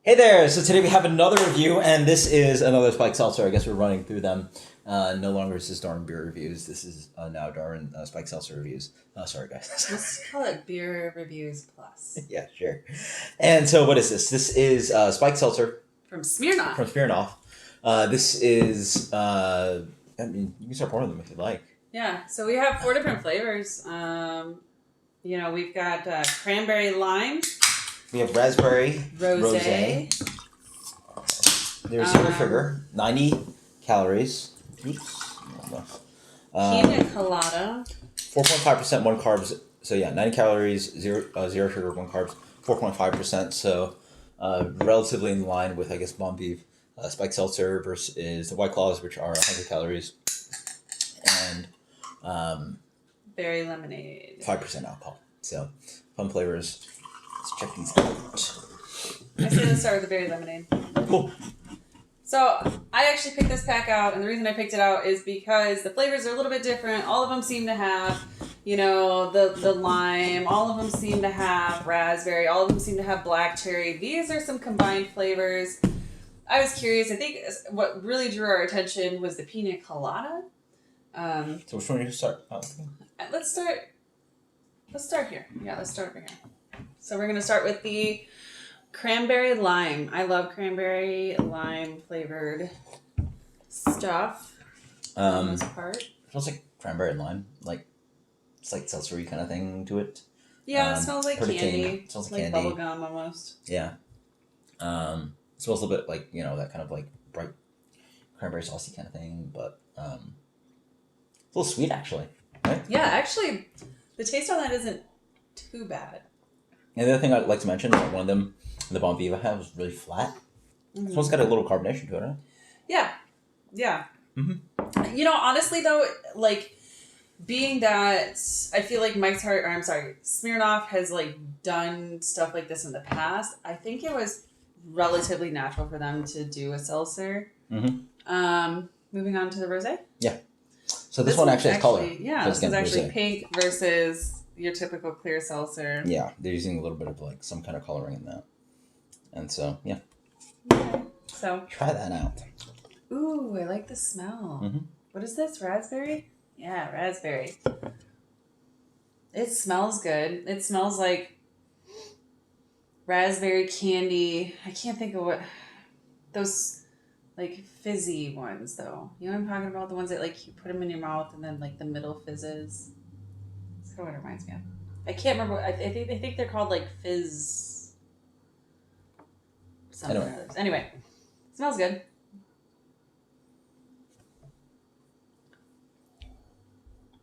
Hey there! So today we have another review, and this is another Spike Seltzer. I guess we're running through them. No longer is this Darwin beer reviews. This is now Darwin Spike Seltzer reviews. Sorry, guys. Let's call it beer reviews plus. Yeah, sure. And so what is this? This is Spike Seltzer. From Smirnoff. From Smirnoff. This is, I mean, you can start pouring them if you like. Yeah, so we have 4 different flavors. We've got cranberry lime. We have raspberry, Rosé. There's zero sugar, 90 calories. Oops. Pina colada. 4.5%, 1 carbs. So yeah, 90 calories, zero sugar, 1 carbs, 4.5%. So relatively in line with, I guess, Bon Vive Spike Seltzer versus the White Claws, which are 100 calories. And berry lemonade. 5% alcohol. So fun flavors. Let's check these out. I say let's start with the berry lemonade. Cool. So I actually picked this pack out, and the reason I picked it out is because the flavors are a little bit different. All of them seem to have, the lime. All of them seem to have raspberry. All of them seem to have black cherry. These are some combined flavors. I was curious. I think what really drew our attention was the pina colada. So which one do you start? Let's start here. Yeah, let's start over here. So we're going to start with the cranberry lime. I love cranberry lime flavored stuff. For the most part. It smells like cranberry and lime. It's like seltzery kind of thing to it. Yeah, it smells like candy. It smells like candy. Bubble gum almost. Yeah. It smells a little bit like, that kind of like bright cranberry saucy kind of thing, but it's a little sweet actually. Right? Yeah, actually, the taste on that isn't too bad. And the other thing I'd like to mention is that one of them, the Bon Vive I have, was really flat. Mm-hmm. It's almost got a little carbonation to it, right? Yeah. Yeah. Mm-hmm. Honestly though, being that I feel like Smirnoff has done stuff like this in the past, I think it was relatively natural for them to do a seltzer. Mm-hmm. Moving on to the rosé. Yeah. So this one actually has color. Yeah, this is actually pink versus your typical clear seltzer. Yeah, they're using a little bit of some kind of coloring in that. And so, yeah. Okay. So try that out. Ooh, I like the smell. Mm-hmm. What is this? Raspberry? Yeah, raspberry. It smells good. It smells like raspberry candy. I can't think of what those fizzy ones though. You know what I'm talking about? The ones that you put them in your mouth and then the middle fizzes. That's kind of what it reminds me of. I can't remember. I think they're called fizz. Something. Anyway, smells good.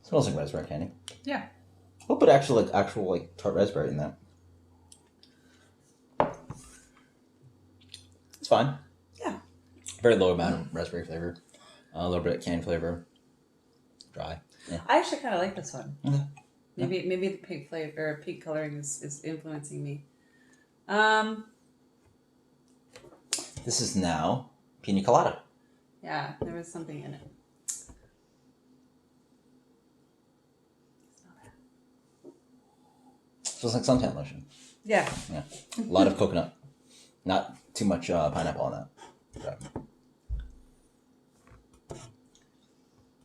Smells like raspberry candy. Yeah. A little bit actual tart raspberry in that. It's fine. Yeah. Very low amount of raspberry flavor. A little bit of candy flavor. Dry. Yeah. I actually kind of like this one. Okay. Maybe the pink flavor or pink coloring is influencing me. This is now pina colada. Yeah, there was something in it. Smells like suntan lotion. Yeah. Yeah. A lot of coconut. Not too much pineapple on that.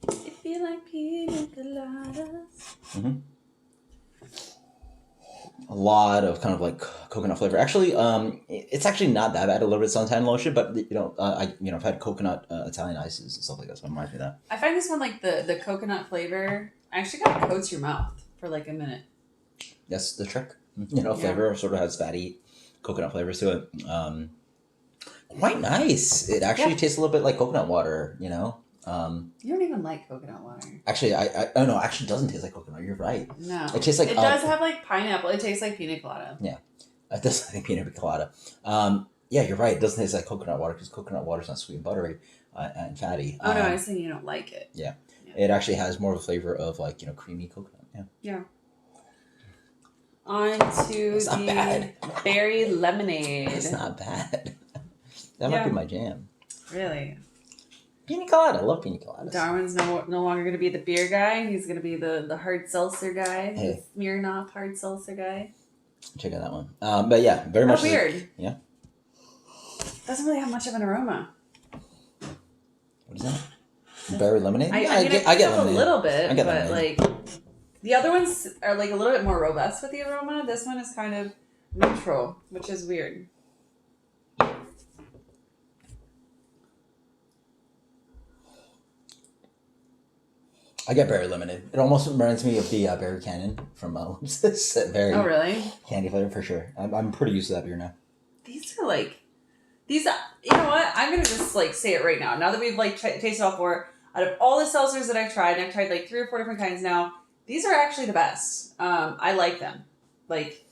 It feel like pina coladas. Mm-hmm. A lot of kind of coconut flavor. Actually, it's actually not that bad. A little bit of suntan lotion, but I've had coconut Italian ices and stuff like that, so it reminds me of that. I find this one the coconut flavor actually kind of coats your mouth for a minute. That's the trick. Flavor sort of has fatty coconut flavors to it. Quite nice. It actually tastes a little bit like coconut water. You don't even like coconut water. Actually, oh no, actually doesn't taste like coconut. You're right. No. It tastes like... It does have pineapple. It tastes like pina colada. Yeah. It does taste like pina colada. Yeah, you're right. It doesn't taste like coconut water because coconut water is not sweet and buttery and fatty. Oh, no, I was saying you don't like it. Yeah. It actually has more of a flavor of creamy coconut. Yeah. Yeah. On to the berry lemonade. It's not bad. That might be my jam. Really? Pina colada. I love pina coladas. Darwin's no longer going to be the beer guy. He's going to be the hard seltzer guy. Hey. The Smirnoff hard seltzer guy. Check out that one. But yeah, very much. Weird. Yeah. Doesn't really have much of an aroma. What is that? Berry lemonade? I get lemonade. A little bit, but lemonade. like the other ones are like a little bit more robust with the aroma. This one is kind of neutral, which is weird. I get berry lemonade. It almost reminds me of the Berry Canyon from Berry. Oh, really? Candy flavor for sure. I'm pretty used to that beer now. These are like these. You know what? I'm gonna just like say it right now. Now that we've like tasted all four, out of all the seltzers that I've tried, and I've tried like 3 or 4 different kinds now. These are actually the best. I like them. Like,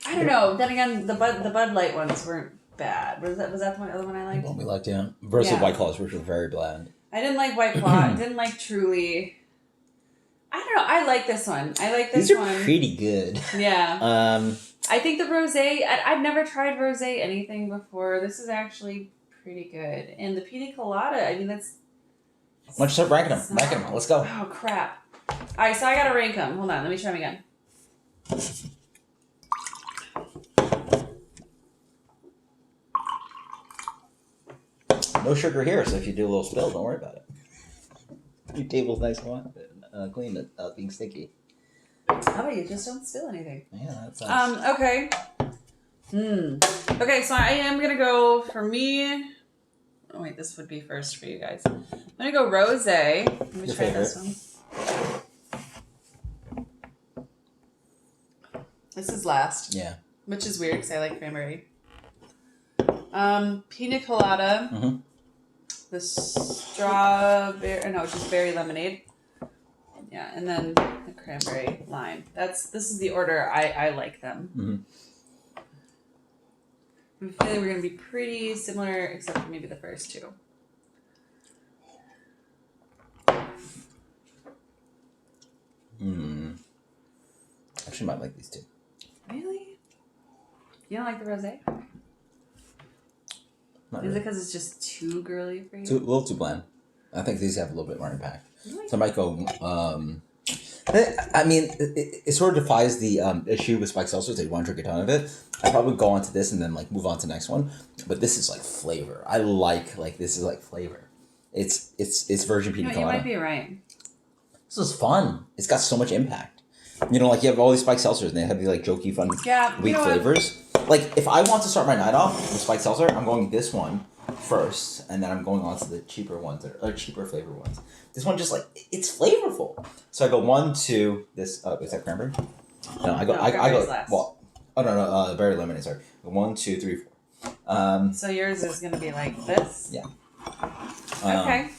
I don't know. Then again, the Bud Light ones weren't bad. Was that the other one I liked? The one we liked, yeah. Versus White Claws, which were very bland. I didn't like White Claw. I didn't like Truly. I don't know. I like this one. I like this one. These are pretty good. Yeah. I think the rosé. I've never tried rosé anything before. This is actually pretty good. And the pina colada. I mean, that's. Why don't you start ranking them? Rank them. Let's go. Oh crap! All right, so I gotta rank them. Hold on. Let me try them again. No sugar here, so if you do a little spill, don't worry about it. Your table's nice and clean without being sticky. How about you just don't spill anything? Yeah, that's nice. Okay. Okay, so I am gonna go for me. Oh wait, this would be first for you guys. I'm gonna go rosé. Let me try this one. This is last. Yeah. Which is weird because I like cranberry. Pina colada. Mm-hmm. The strawberry, no, just berry lemonade. Yeah, and then the cranberry lime. This is the order I like them. Mm-hmm. I'm feeling we're gonna be pretty similar, except for maybe the first two. Actually, might like these two. Really? You don't like the rosé? Not Is really. it because it's just too girly for you? A little too bland. I think these have a little bit more impact. Really? So I might go. I mean, it sort of defies the issue with spiked seltzers that you want to drink a ton of it. I probably go on to this and then like move on to the next one. But this is like flavor. I like this is like flavor. It's virgin pina colada. You might be right. This is fun. It's got so much impact. You know, like you have all these spiked seltzers and they have these like jokey, fun, weak flavors. Like if I want to start my night off with spiked seltzer, I'm going this one first, and then I'm going on to the cheaper ones or cheaper flavor ones. This one just like it's flavorful. So I go 1, 2. This is that cranberry? No, I go. I go. Last. Well, oh no, berry lemonade. Sorry, 1, 2, 3, 4. So yours is gonna be like this. Yeah. Okay.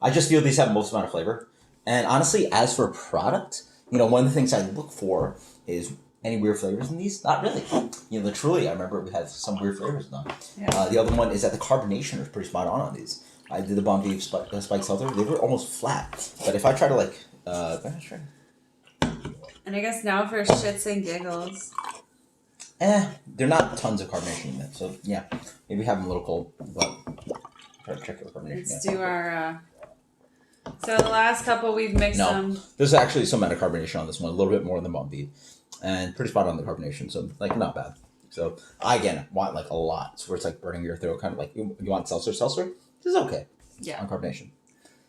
I just feel these have most amount of flavor, and honestly, as for product, you know, one of the things I look for is any weird flavors in these. Not really. You know, the Truly, I remember we had some weird flavors in them. Yeah. The other one is that the carbonation was pretty spot on these. I did the Bon Vivre spiked seltzer. They were almost flat. But if I try to like, And I guess now for shits and giggles. they're not tons of carbonation in it. So yeah, maybe have them a little cold. But try to check the carbonation. Let's do our. So the last couple we've mixed them. There's actually some amount of carbonation on this one, a little bit more than Bon Vivre, and pretty spot on the carbonation. So like not bad. So I again want like a lot. So where it's like burning your throat, kind of like you want seltzer. This is okay. Yeah. On carbonation.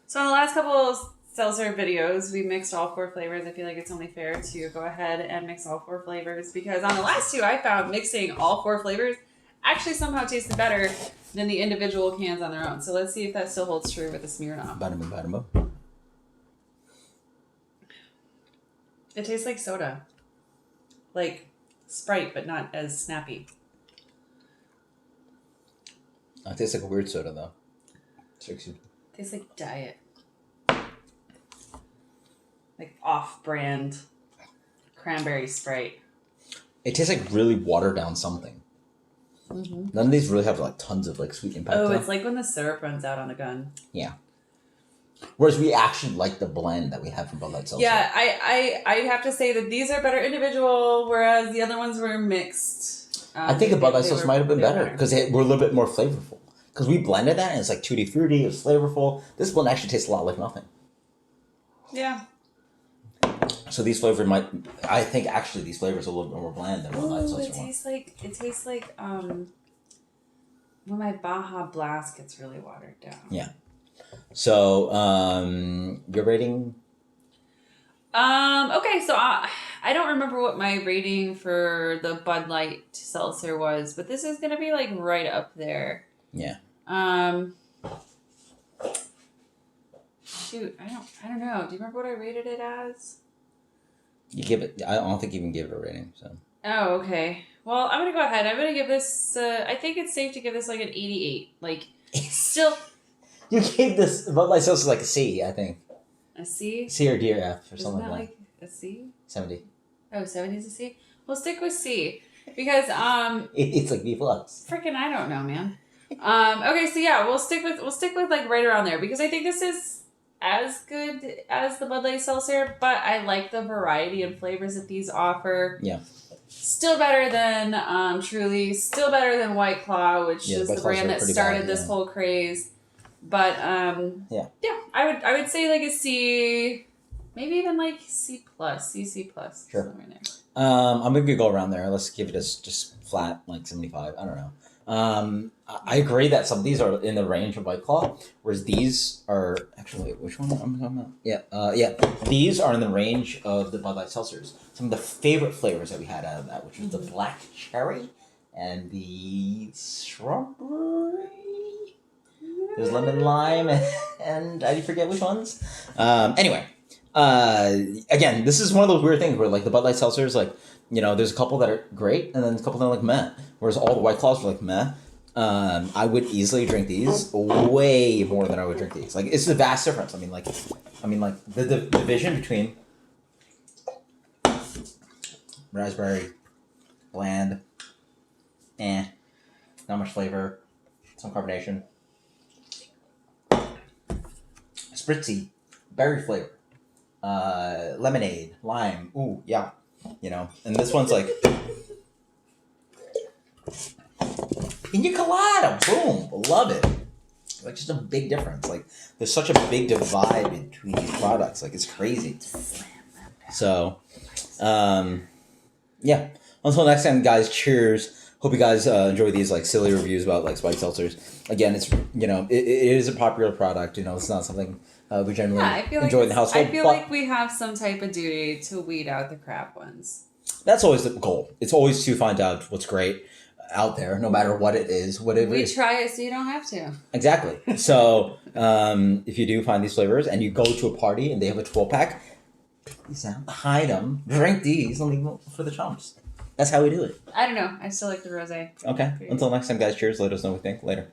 So in the last couple of seltzer videos, we mixed all 4 flavors. I feel like it's only fair to go ahead and mix all 4 flavors because on the last 2, I found mixing all 4 flavors actually somehow tasted better than the individual cans on their own. So let's see if that still holds true with the Smirnoff. Bada. It tastes like soda. Like Sprite, but not as snappy. It tastes like a weird soda though. Tastes like diet. Like off-brand cranberry Sprite. It tastes like really watered down something. Mm-hmm. None of these really have like tons of like sweet impact. Oh, it's like when the syrup runs out on the gun. Yeah. Whereas we actually like the blend that we have from Bud Light Seltzer. Yeah, I'd have to say that these are better individual, whereas the other ones were mixed. I think the Bud Light Seltzer might have been better because they were a little bit more flavorful. Because we blended that and it's like tutti frutti, it's flavorful. This blend actually tastes a lot like nothing. Yeah. So these flavors might, I think actually these flavors are a little bit more bland than Bud Light Seltzer. It tastes like when my Baja Blast gets really watered down. Yeah. So, your rating? Okay, so I don't remember what my rating for the Bud Light Seltzer was, but this is gonna be like right up there. Yeah. Shoot, I don't know. Do you remember what I rated it as? You give it. I don't think you even give it a rating. So. Oh, okay. Well, I'm gonna go ahead. I'm gonna give this. I think it's safe to give this like an 88. Like, still You gave this Bud Light Seltzer like a C, I think. a C. C or D or F or Isn't something that like that. like a C? 70. Oh, 70 is a C. We'll stick with C because It's like B plus. freaking I don't know, man. Okay, so yeah, we'll stick with like right around there because I think this is as good as the Bud Light Seltzer, but I like the variety and flavors that these offer. Yeah. Still better than Truly. Still better than White Claw, which is the brand that started this whole craze. But yeah, I would say like a C, maybe even like C plus, CC plus. Sure. Somewhere in there. I'm gonna go around there. Let's give it a just flat like 75. I don't know. I agree that some of these are in the range of White Claw, whereas these are actually which one I'm talking about? Yeah, these are in the range of the Bud Light Seltzers. Some of the favorite flavors that we had out of that, which was the black cherry and the strawberry. There's lemon lime and I forget which ones. Anyway, again, this is one of those weird things where like the Bud Light Seltzers, like, you know, there's a couple that are great and then a couple that are like meh. Whereas all the White Claws are like meh. I would easily drink these way more than I would drink these. Like, it's a vast difference. I mean, like the division between raspberry, bland, not much flavor, some carbonation. Spritzy, berry flavor, lemonade, lime. Ooh, yeah, you know. And this one's like pina colada. Boom, love it. Like just a big difference. Like there's such a big divide between these products. Like it's crazy. So, yeah. Until next time, guys. Cheers. Hope you guys enjoy these like silly reviews about like spiked seltzers. Again, it's it is a popular product. You know, it's not something we generally enjoy in the household. I feel like we have some type of duty to weed out the crap ones. That's always the goal. It's always to find out what's great out there, no matter what it is. Whatever we try it so you don't have to. Exactly. So if you do find these flavors and you go to a party and they have a 12-pack, pick these out, hide them, drink these, and leave them for the chumps. That's how we do it. I don't know. I still like the rosé. Okay. Until next time, guys. Cheers. Let us know what you think. Later.